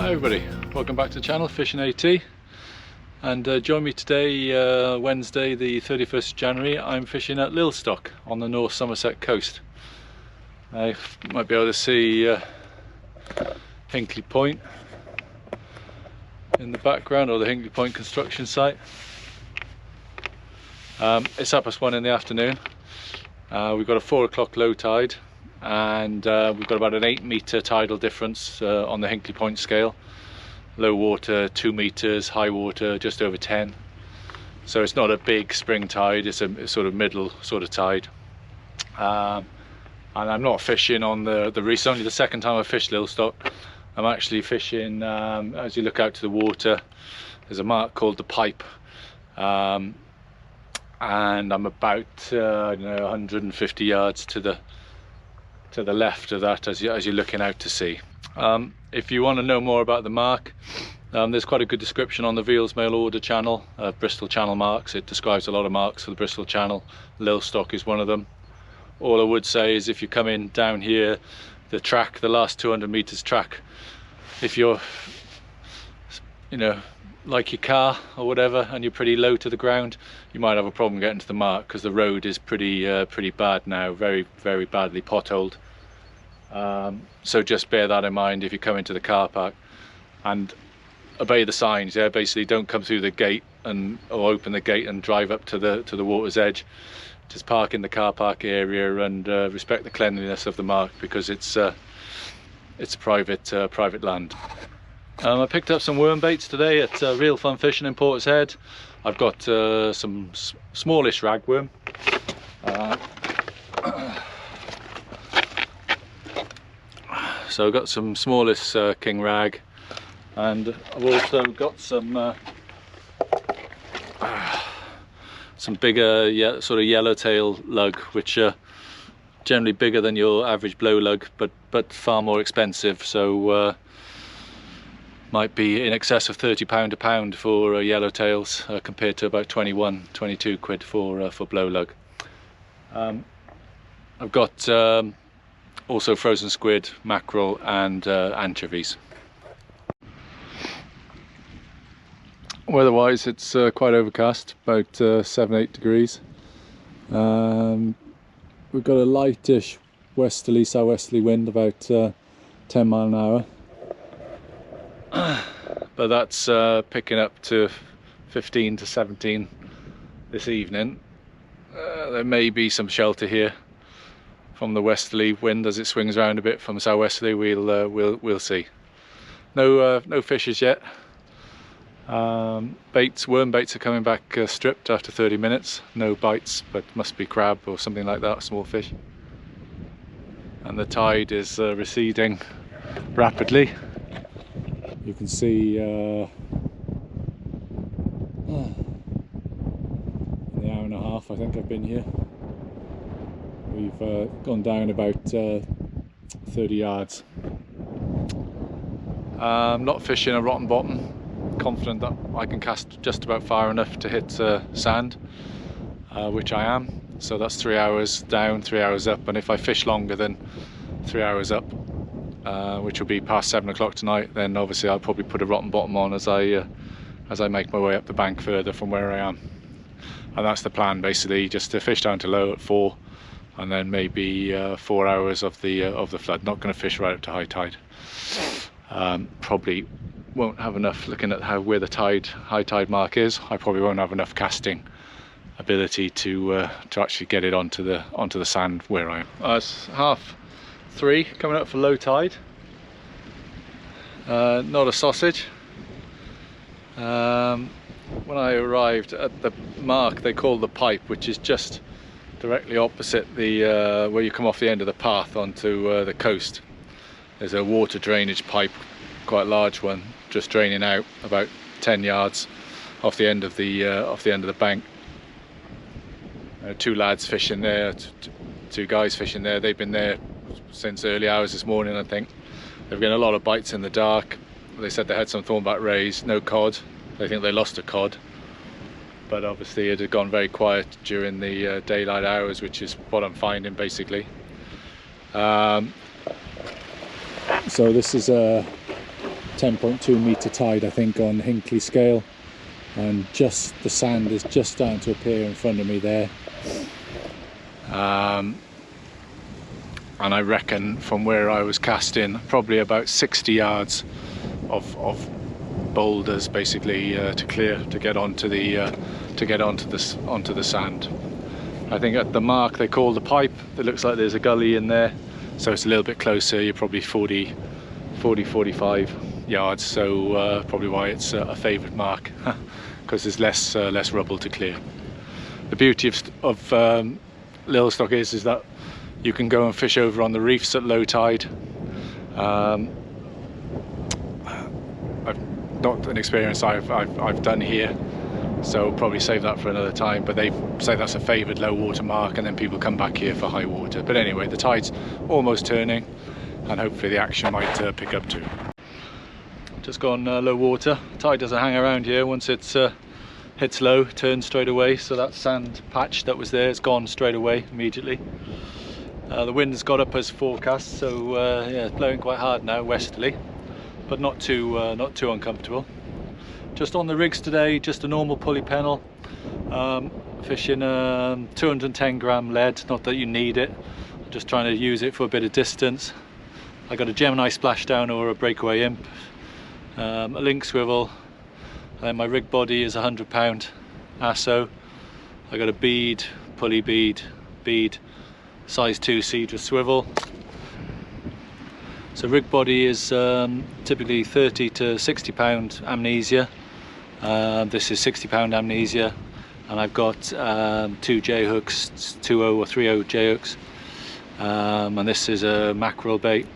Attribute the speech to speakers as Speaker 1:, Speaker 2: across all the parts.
Speaker 1: Hi everybody, welcome back to the channel, Fishing AT, and join me today, Wednesday the 31st of January. I'm fishing at Lilstock on the North Somerset coast. You might be able to see Hinkley Point in the background, or the Hinkley Point construction site. It's 1:30 in the afternoon. We've got a 4 o'clock low tide, and we've got about an 8 metre tidal difference on the Hinkley Point scale. Low water 2 meters, high water just over 10. So it's not a big spring tide, it's a sort of middle sort of tide. And I'm not fishing on the reefs. Only the second time I've fished Lilstock. I'm actually fishing, as you look out to the water, there's a mark called the Pipe. And I'm about I don't know, 150 yards to the left of that as you're looking out to sea. If you want to know more about the mark, there's quite a good description on the Veals Mail Order channel, Bristol Channel marks. It describes a lot of marks for the Bristol Channel. Lilstock is one of them. All I would say is if you're coming down here, the track, the last 200 meters track, if you're, you know, like your car or whatever, and you're pretty low to the ground, you might have a problem getting to the mark, because the road is pretty bad now, very badly potholed. So just bear that in mind if you come into the car park, and obey the signs. Yeah, basically don't come through the gate or open the gate and drive up to the water's edge. Just park in the car park area and respect the cleanliness of the mark, because it's private land. I picked up some worm baits today at Real Fun Fishing in Portishead. I've got some smallish ragworm. So I've got some smallest king rag, and I've also got some bigger sort of yellowtail lug, which are generally bigger than your average blow lug, but far more expensive. So might be in excess of £30 a pound for yellowtails, compared to about 22 quid for blow lug. I've got also frozen squid, mackerel and anchovies. Weather-wise, it's quite overcast, about 7-8 degrees. We've got a lightish westerly, southwesterly wind, about 10 mile an hour. But that's picking up to 15 to 17 this evening. There may be some shelter here from the westerly wind as it swings around a bit from southwesterly. We'll see. No fishes yet. Worm baits are coming back stripped after 30 minutes. No bites, but must be crab or something like that, small fish. And the tide is receding rapidly. You can see in the hour and a half I think I've been here, we've gone down about 30 yards. I'm not fishing a rotten bottom. Confident that I can cast just about far enough to hit sand, which I am. So that's 3 hours down, 3 hours up, and if I fish longer than 3 hours up, which will be past 7 o'clock tonight, then obviously I'll probably put a rotten bottom on as I make my way up the bank further from where I am. And that's the plan, basically, just to fish down to low at 4, and then maybe 4 hours of the flood. Not going to fish right up to high tide. Probably won't have enough, looking at where the high tide mark is. I probably won't have enough casting ability to actually get it onto the sand where I am. It's 3:30, coming up for low tide. Not a sausage. When I arrived at the mark they call the Pipe, which is just directly opposite the where you come off the end of the path onto the coast, there's a water drainage pipe, quite a large one, just draining out about 10 yards off the end of the bank. Two lads fishing there, two guys fishing there. They've been there since early hours this morning, I think. They've getting a lot of bites in the dark. They said they had some thornback rays, no cod. They think they lost a cod, but obviously it had gone very quiet during the daylight hours, which is what I'm finding basically. So this is a 10.2 metre tide, I think, on Hinkley scale, and just the sand is just starting to appear in front of me there. And I reckon from where I was casting, probably about 60 yards of boulders basically to clear to get onto the onto the sand. I think at the mark they call the pipe, it looks like there's a gully in there, so it's a little bit closer. You're probably 45 yards, so probably why it's a favourite mark, because there's less rubble to clear. The beauty of Lilstock is that you can go and fish over on the reefs at low tide. Not an experience I've done here, so probably save that for another time, but they say that's a favoured low water mark, and then people come back here for high water. But anyway, the tide's almost turning, and hopefully the action might pick up too. Just gone low water. Tide doesn't hang around here. Once it's hits low, it turns straight away, so that sand patch that was there is gone straight away immediately. The wind's got up as forecast, so yeah, it's blowing quite hard now, westerly, but not too uncomfortable. Just on the rigs today, just a normal pulley pennel, fishing 210 gram lead. Not that you need it, I'm just trying to use it for a bit of distance. I got a Gemini splashdown or a breakaway imp, a link swivel, and my rig body is 100 pound ASSO. I got a bead, pulley bead, size 2 cedar swivel. So rig body is typically 30 to 60 pound amnesia. This is 60 pound amnesia, and I've got 2 J hooks, 2.0 or 3.0 J hooks, and this is a mackerel bait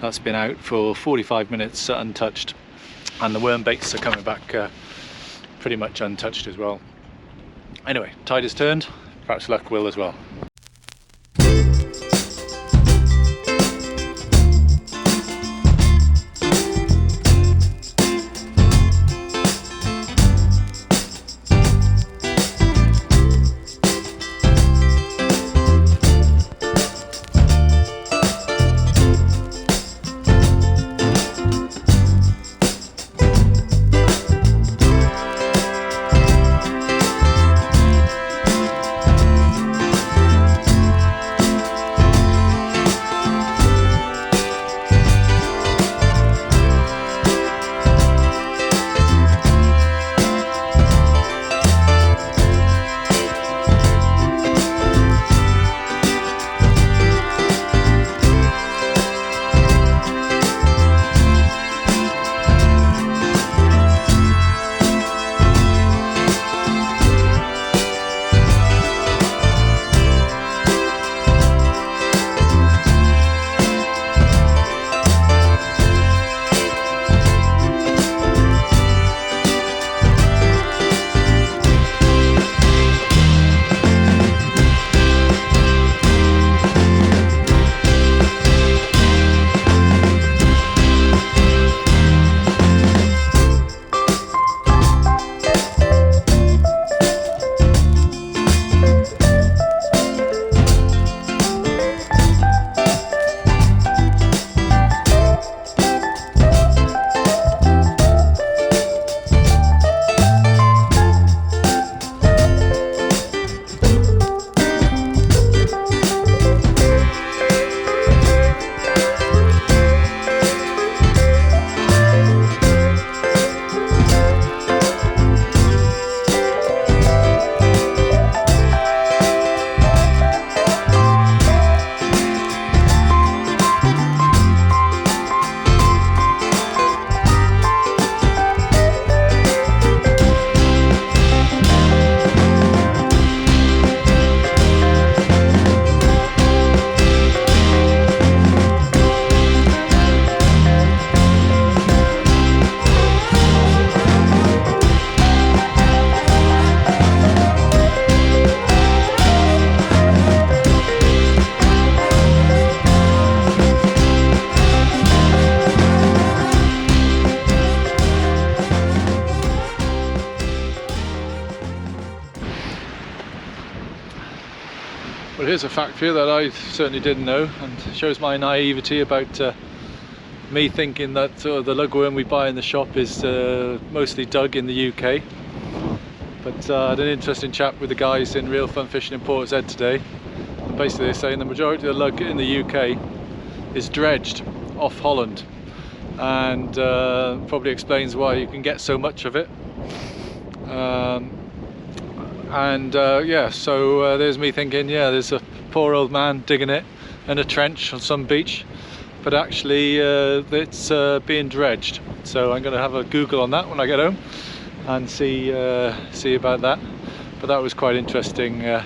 Speaker 1: that's been out for 45 minutes untouched, and the worm baits are coming back pretty much untouched as well. Anyway, tide has turned, perhaps luck will as well. Well, here's a fact for you that I certainly didn't know, and shows my naivety about Me thinking that the lugworm we buy in the shop is mostly dug in the UK. But I had an interesting chat with the guys in Real Fun Fishing in Portishead today. And basically they're saying the majority of the lug in the UK is dredged off Holland, and probably explains why you can get so much of it. Yeah, so there's me thinking, yeah, there's a poor old man digging it in a trench on some beach, but actually it's being dredged. So I'm going to have a Google on that when I get home and see about that. But that was quite interesting. That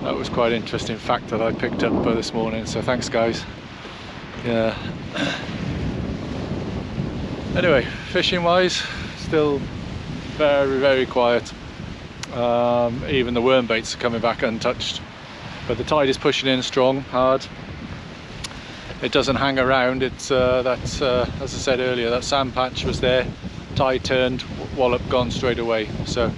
Speaker 1: was quite an interesting fact that I picked up this morning. So thanks, guys. Yeah. Anyway, fishing wise, still very quiet. Even the worm baits are coming back untouched, but the tide is pushing in strong, hard. It doesn't hang around. It's as I said earlier, that sand patch was there, tide turned, wallop gone straight away. So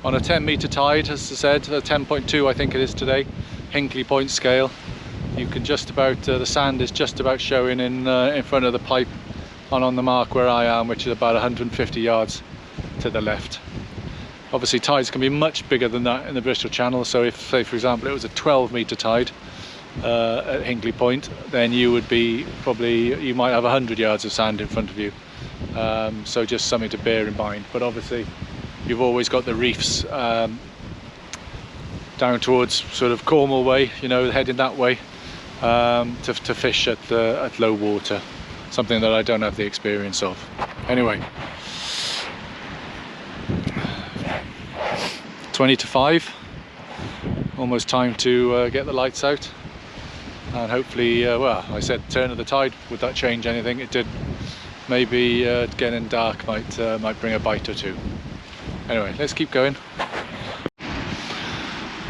Speaker 1: on a 10-meter tide, as I said, 10.2 I think it is today, Hinkley point scale, you can just about the sand is just about showing in front of the pipe and on the mark where I am, which is about 150 yards to the left. Obviously tides can be much bigger than that in the Bristol Channel, so if, say for example, it was a 12-meter tide at Hinkley Point, then you would be you might have 100 yards of sand in front of you. So just something to bear in mind. But obviously you've always got the reefs down towards sort of Cornwall way, you know, heading that way, to fish at low water, something that I don't have the experience of. Anyway, 20 to 5, almost time to get the lights out, and hopefully, well, I said turn of the tide, would that change anything? It did. Maybe getting dark might bring a bite or two. Anyway, let's keep going.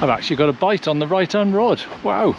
Speaker 1: I've actually got a bite on the right hand rod. Wow.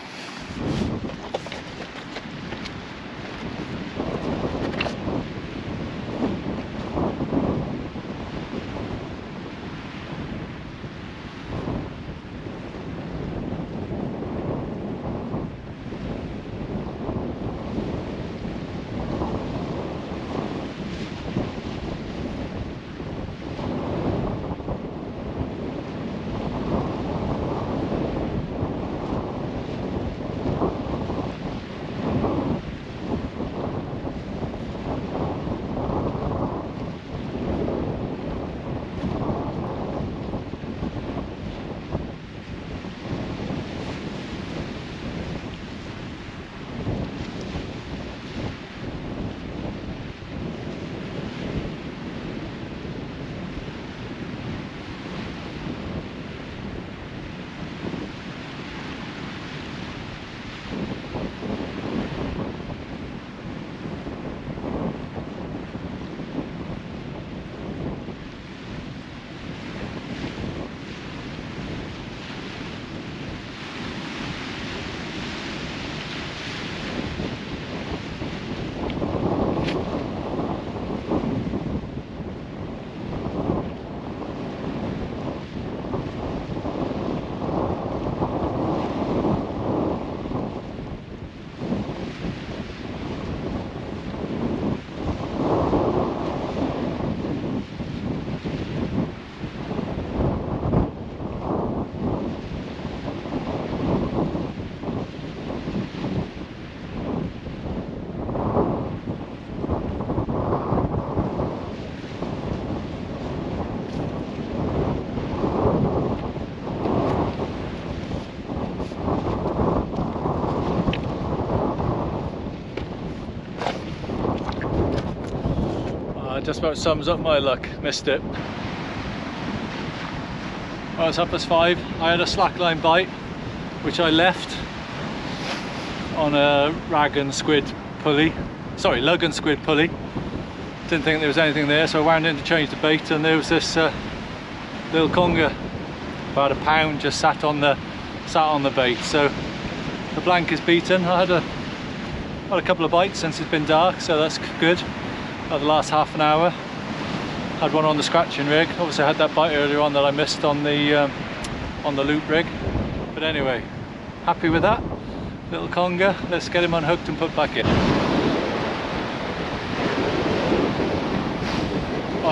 Speaker 1: Just about sums up my luck. Missed it. Well, it's 5:30. I had a slackline bite which I left on a rag and squid pulley, sorry, lug and squid pulley. Didn't think there was anything there, so I wound in to change the bait, and there was this little conger, about a pound, just sat on the bait. So the blank is beaten. I had a couple of bites since it's been dark, so that's good. The last half an hour had one on the scratching rig. Obviously I had that bite earlier on that I missed on the loop rig, but anyway, happy with that little conger. Let's get him unhooked and put back in.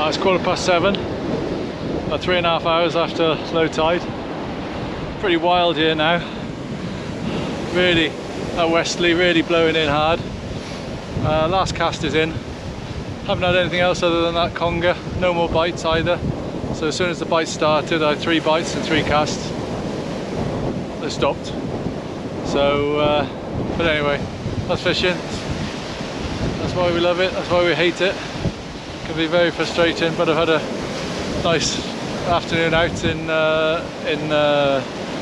Speaker 1: It's 7:15, about 3.5 hours after low tide. Pretty wild here now, really westerly, really blowing in hard. Last cast is in. Haven't had anything else other than that conger, no more bites either. So as soon as the bites started, I had 3 bites and 3 casts. They stopped. So, but anyway, that's fishing. That's why we love it, that's why we hate it. It can be very frustrating, but I've had a nice afternoon out in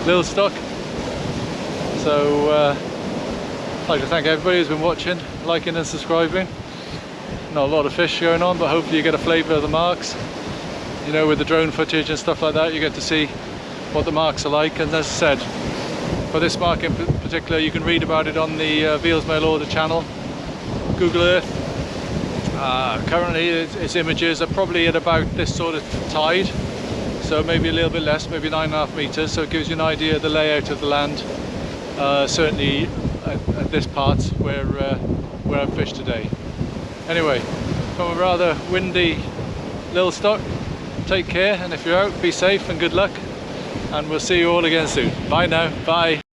Speaker 1: Lilstock. So I'd like to thank everybody who's been watching, liking and subscribing. Not a lot of fish going on, but hopefully you get a flavour of the marks. You know, with the drone footage and stuff like that, you get to see what the marks are like. And as I said, for this mark in particular, you can read about it on the Veals Mail Order channel, Google Earth. Currently its images are probably at about this sort of tide, so maybe a little bit less, maybe 9.5 meters, so it gives you an idea of the layout of the land, certainly at this part where I've fished today. Anyway, from a rather windy Lilstock, take care, and if you're out, be safe and good luck, and we'll see you all again soon. Bye now, bye.